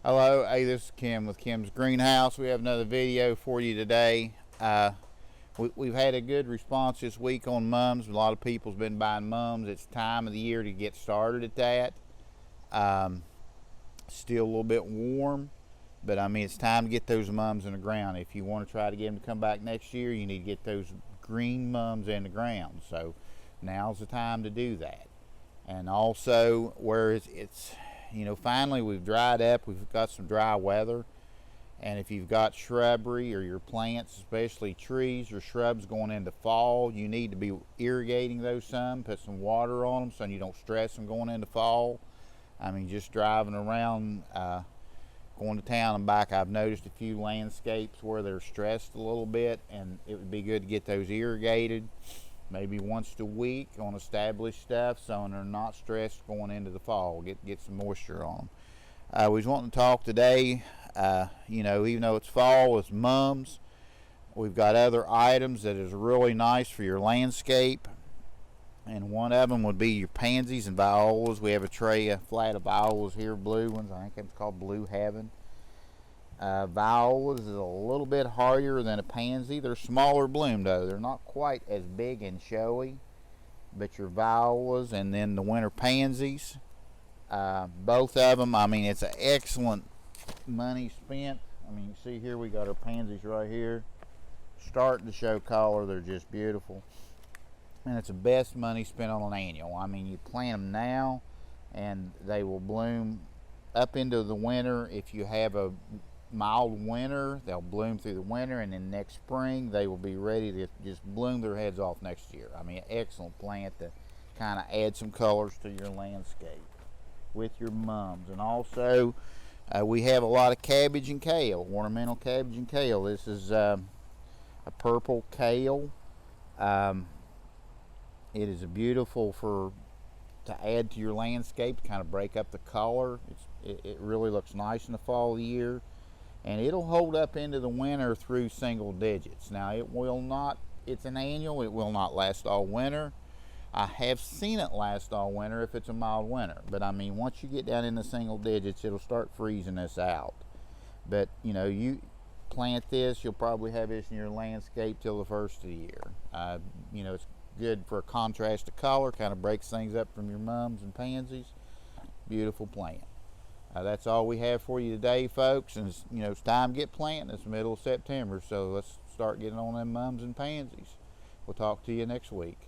Hello, hey, this is Kim with Kim's Greenhouse. We have another video for you today. We've had a good response this week on mums. A lot of people's been buying mums. It's time of the year to get started at that. Still a little bit warm, but I mean, it's time to get those mums in the ground. If you want to try to get them to come back next year, you need to get those green mums in the ground. So now's the time to do that. And also, where it's finally we've dried up, we've got some dry weather, and if you've got shrubbery or your plants, especially trees or shrubs going into fall, you need to be irrigating those some, put some water on them so you don't stress them going into fall. I mean, just driving around, going to town and back, I've noticed a few landscapes where they're stressed a little bit, and it would be good to get those irrigated maybe once a week on established stuff so they're not stressed going into the fall. Get some moisture on them. We was wanting to talk today, even though it's fall, it's mums. We've got other items that is really nice for your landscape, and one of them would be your pansies and violas. We have a tray, a flat of violas here, blue ones. I think it's called Blue Heaven. Violas is a little bit hardier than a pansy. They're smaller bloom though. They're not quite as big and showy. But your violas and then the winter pansies, both of them, I mean, it's an excellent money spent. I mean, you see here we got our pansies right here, starting to show color. They're just beautiful, and it's the best money spent on an annual. I mean, you plant them now and they will bloom up into the winter. If you have a mild winter, they'll bloom through the winter, and then next spring they will be ready to just bloom their heads off next year. I mean, excellent plant to kind of add some colors to your landscape with your mums. And also we have a lot of cabbage and kale, ornamental cabbage and kale. This is a purple kale. It is a beautiful to add to your landscape, to kind of break up the color. It really looks nice in the fall of the year, and it'll hold up into the winter through single digits. Now it will not, it's an annual, it will not last all winter. I have seen it last all winter if it's a mild winter, but I mean, once you get down into single digits, it'll start freezing this out. But you plant this, you'll probably have this in your landscape till the first of the year. It's good for a contrast of color, kind of breaks things up from your mums and pansies. Beautiful plant. That's all we have for you today, folks. And it's time to get planting. It's the middle of September, so let's start getting on them mums and pansies. We'll talk to you next week.